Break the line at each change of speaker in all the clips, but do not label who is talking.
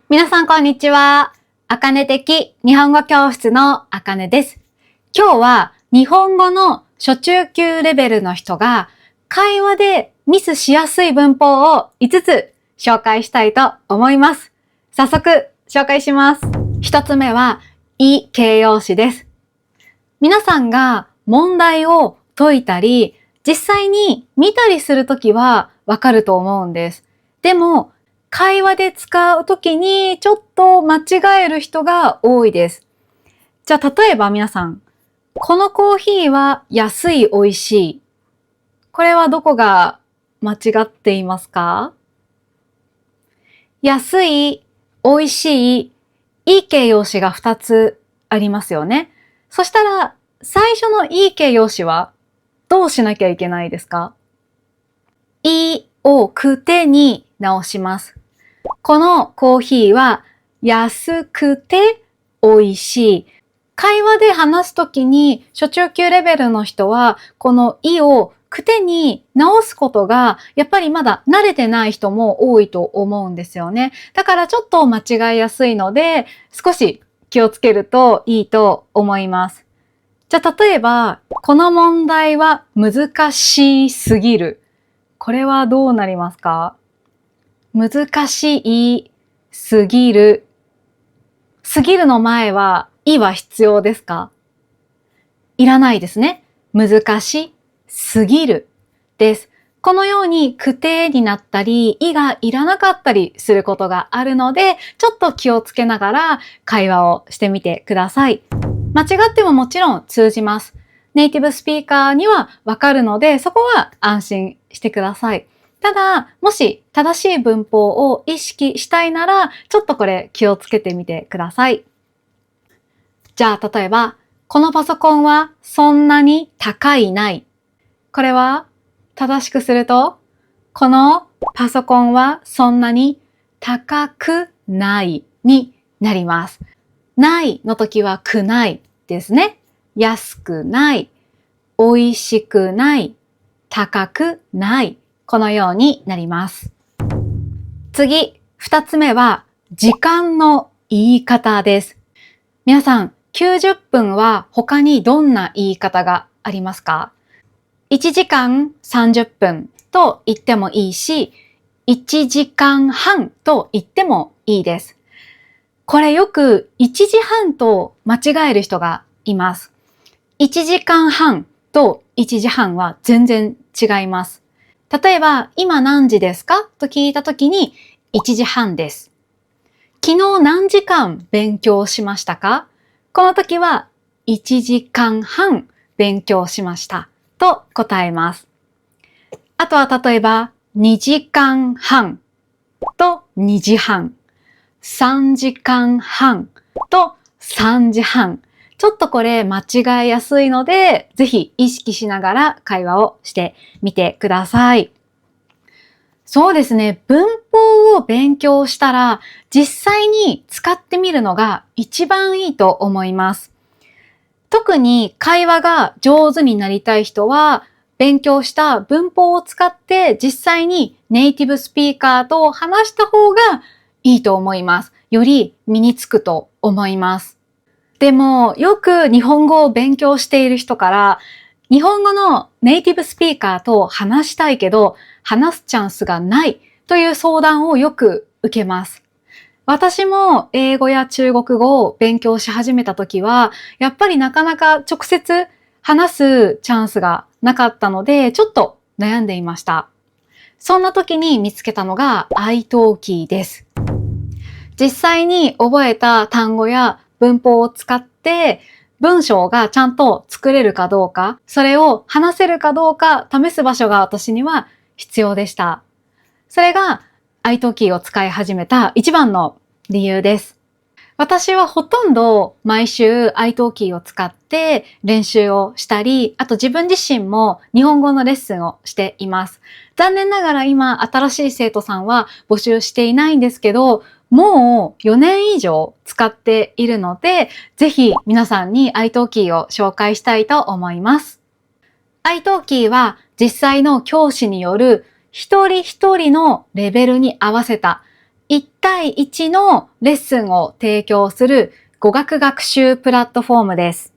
皆さんこんにちは。あかね的日本語教室のあかねです。今日は日本語の初中級レベルの人が会話でミスしやすい文法を5つ紹介したいと思います。早速紹介します。1つ目は、い形容詞です。皆さんが問題を解いたり、実際に見たりするときはわかると思うんです。でも、会話で使うときにちょっと間違える人が多いです。じゃあ例えば皆さん、このコーヒーは安い美味しい。これはどこが間違っていますか？安い、美味しい、いい形容詞が2つありますよね。そしたら最初のいい形容詞はどうしなきゃいけないですか？いをくてに直します。このコーヒーは安くて美味しい。会話で話すときに初中級レベルの人はこのいをくてに直すことがやっぱりまだ慣れてない人も多いと思うんですよね。だからちょっと間違いやすいので少し気をつけるといいと思います。じゃあ例えばこの問題は難しすぎる。これはどうなりますか？難しいすぎる。すぎるの前はいは必要ですか？いらないですね。難しすぎるです。このようにくてになったり、いがいらなかったりすることがあるので、ちょっと気をつけながら会話をしてみてください。間違ってももちろん通じます。ネイティブスピーカーにはわかるので、そこは安心してください。ただ、もし正しい文法を意識したいなら、ちょっとこれ気をつけてみてください。じゃあ、例えば、このパソコンはそんなに高いない。これは正しくすると、このパソコンはそんなに高くないになります。ないの時はくないですね。安くない、美味しくない、高くない。このようになります。次、2つ目は時間の言い方です。皆さん、90分は他にどんな言い方がありますか？1時間30分と言ってもいいし、1時間半と言ってもいいです。これよく1時半と間違える人がいます。1時間半と1時半は全然違います。例えば、今何時ですかと聞いたときに1時半です。昨日何時間勉強しましたか？この時は1時間半勉強しましたと答えます。あとは例えば2時間半と2時半、3時間半と3時半。ちょっとこれ間違えやすいので、ぜひ意識しながら会話をしてみてください。そうですね。文法を勉強したら、実際に使ってみるのが一番いいと思います。特に会話が上手になりたい人は、勉強した文法を使って実際にネイティブスピーカーと話した方がいいと思います。より身につくと思います。でも、よく日本語を勉強している人から、日本語のネイティブスピーカーと話したいけど、話すチャンスがないという相談をよく受けます。私も英語や中国語を勉強し始めた時は、やっぱりなかなか直接話すチャンスがなかったので、ちょっと悩んでいました。そんな時に見つけたのが iTalki です。実際に覚えた単語や文法を使って文章がちゃんと作れるかどうか、それを話せるかどうか試す場所が私には必要でした。それが iTalki を使い始めた一番の理由です。私はほとんど毎週 iTalki を使って練習をしたり、あと自分自身も日本語のレッスンをしています。残念ながら今新しい生徒さんは募集していないんですけど、もう4年以上使っているので、ぜひ皆さんに iTalki を紹介したいと思います。iTalki は実際の教師による一人一人のレベルに合わせた1対1のレッスンを提供する語学学習プラットフォームです。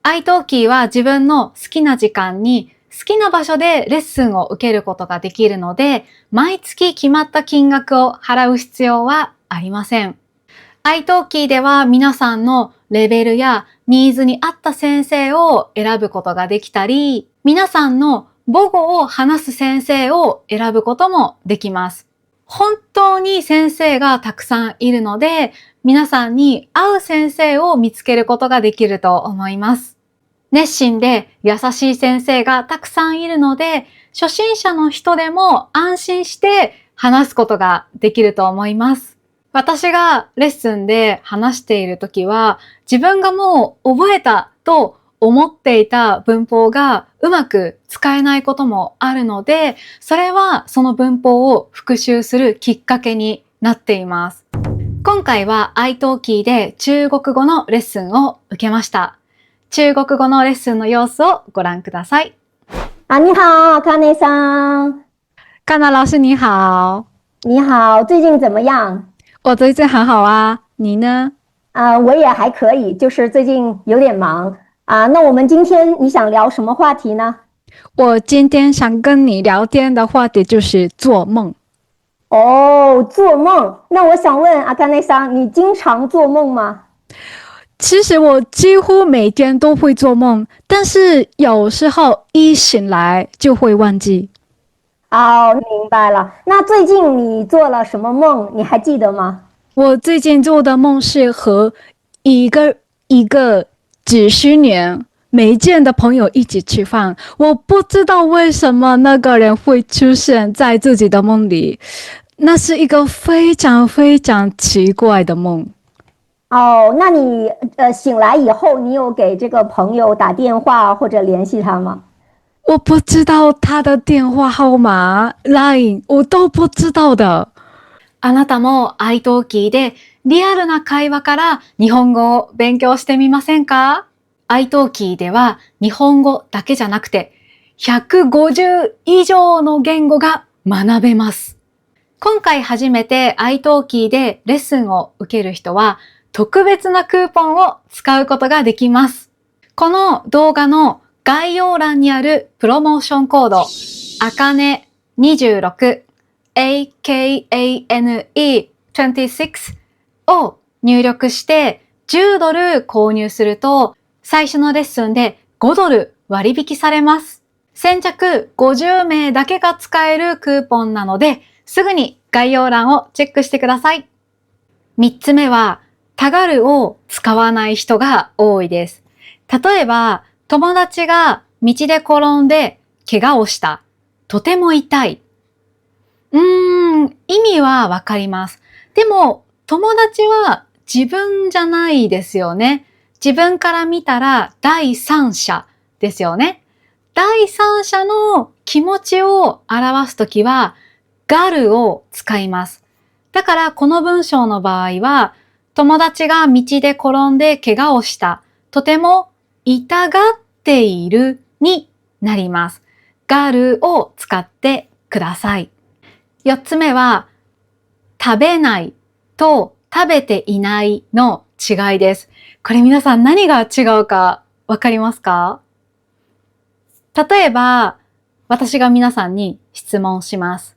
iTalki は自分の好きな時間に好きな場所でレッスンを受けることができるので、毎月決まった金額を払う必要はありません。iTalki では皆さんのレベルやニーズに合った先生を選ぶことができたり、皆さんの母語を話す先生を選ぶこともできます。本当に先生がたくさんいるので、皆さんに合う先生を見つけることができると思います。熱心で優しい先生がたくさんいるので、初心者の人でも安心して話すことができると思います。私がレッスンで話しているときは、自分がもう覚えたと思っていた文法がうまく使えないこともあるので、それはその文法を復習するきっかけになっています。今回は iTalki で中国語のレッスンを受けました。中国語のレッスンの様子をご覧ください。
你好，康内桑。
カナ老師你好。
你好，最近怎么样？
我最近很好啊，你呢？
我也还可以，就是最近有点忙啊。那我们今天你想聊什么话题呢？
我今天想跟你聊天的话题就是做梦。
哦，做梦。那我想问阿康内桑，你经常做梦吗？
其实我几乎每天都会做梦，但是有时候一醒来就会忘记。
哦，明白了。那最近你做了什么梦？你还记得吗？
我最近做的梦是和一个几十年没见的朋友一起吃饭，我不知道为什么那个人会出现在自己的梦里，那是一个非常非常奇怪的梦。
哦，那你醒来以后，你有给这个朋友打电话或者联系他吗？
我不知道他的電話號碼、LINE 我都不知道的。あなたも iTalki でリアルな会話から日本語を勉強してみませんか？ iTalki では日本語だけじゃなくて150以上の言語が学べます。今回初めて iTalki でレッスンを受ける人は特別なクーポンを使うことができます。この動画の概要欄にあるプロモーションコード、あかね26、AKANE26 を入力して10ドル購入すると、最初のレッスンで5ドル割引されます。先着50名だけが使えるクーポンなので、すぐに概要欄をチェックしてください。3つ目は、たがるを使わない人が多いです。例えば、友達が道で転んで怪我をした。とても痛い。意味はわかります。でも、友達は自分じゃないですよね。自分から見たら第三者ですよね。第三者の気持ちを表すときは、がるを使います。だからこの文章の場合は、友達が道で転んで怪我をした。とても痛がっているになります。がるを使ってください。4つ目は、食べないと食べていないの違いです。これ皆さん何が違うかわかりますか？例えば、私が皆さんに質問します。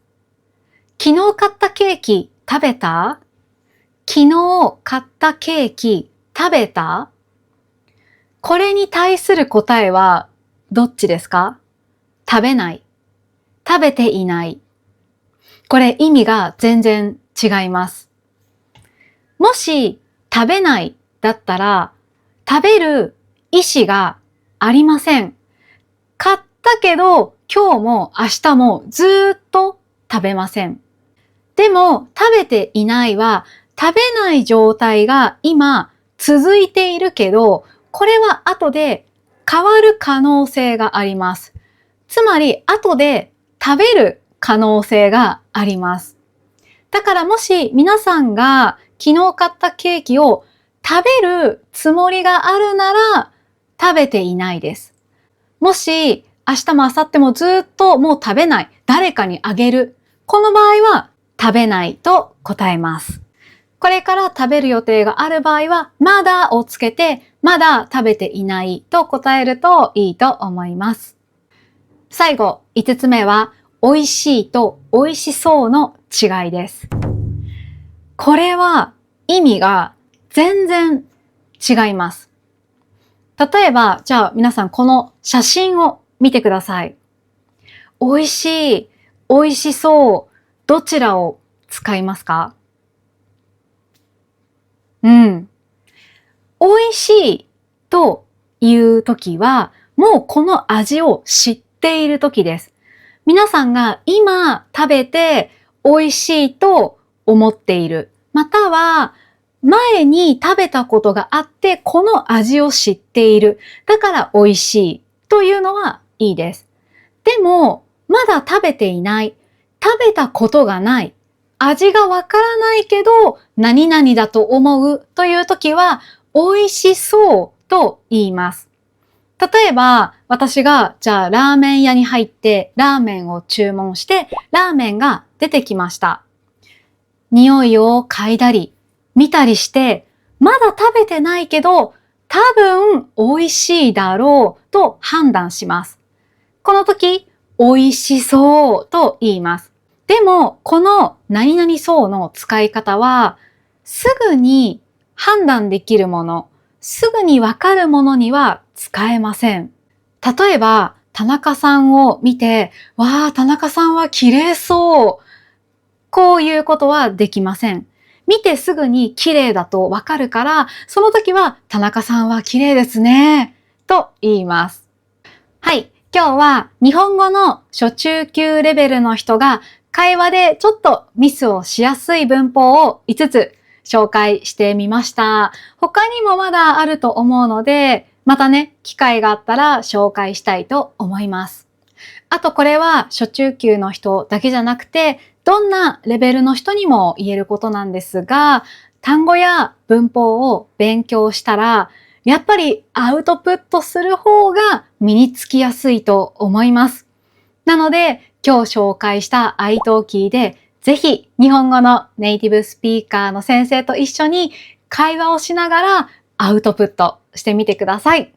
昨日買ったケーキ食べた？昨日買ったケーキ食べた？これに対する答えはどっちですか？食べない。食べていない。これ意味が全然違います。もし食べないだったら食べる意思がありません。買ったけど今日も明日もずーっと食べません。でも食べていないは食べない状態が今続いているけど、これは後で変わる可能性があります。つまり後で食べる可能性があります。だからもし皆さんが昨日買ったケーキを食べるつもりがあるなら食べていないです。もし明日も明後日もずっともう食べない、誰かにあげる。この場合は食べないと答えます。これから食べる予定がある場合は、まだをつけて、まだ食べていないと答えるといいと思います。最後、5つ目は、美味しいと美味しそうの違いです。これは意味が全然違います。例えば、じゃあ皆さんこの写真を見てください。美味しい、美味しそう、どちらを使いますか？美味しいというときは、もうこの味を知っているときです。皆さんが今食べて美味しいと思っている。または、前に食べたことがあってこの味を知っている。だから美味しいというのはいいです。でも、まだ食べていない。食べたことがない。味がわからないけど、何々だと思うというときは、美味しそうと言います。例えば、私が、じゃあ、ラーメン屋に入って、ラーメンを注文して、ラーメンが出てきました。匂いを嗅いだり、見たりして、まだ食べてないけど、多分美味しいだろうと判断します。この時、美味しそうと言います。でも、この何々そうの使い方は、すぐに判断できるもの、すぐにわかるものには使えません。例えば、田中さんを見て、わあ、田中さんは綺麗そう。こういうことはできません。見てすぐに綺麗だとわかるから、その時は田中さんは綺麗ですね。と言います。はい。今日は日本語の初中級レベルの人が会話でちょっとミスをしやすい文法を5つ紹介してみました。他にもまだあると思うので、またね、機会があったら紹介したいと思います。あとこれは初中級の人だけじゃなくて、どんなレベルの人にも言えることなんですが、単語や文法を勉強したら、やっぱりアウトプットする方が身につきやすいと思います。なので、今日紹介した iTalki で、ぜひ日本語のネイティブスピーカーの先生と一緒に会話をしながらアウトプットしてみてください。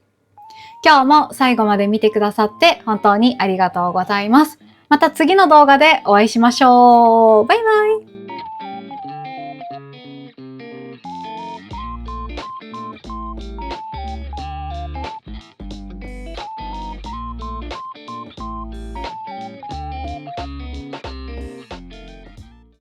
今日も最後まで見てくださって本当にありがとうございます。また次の動画でお会いしましょう。バイバイ。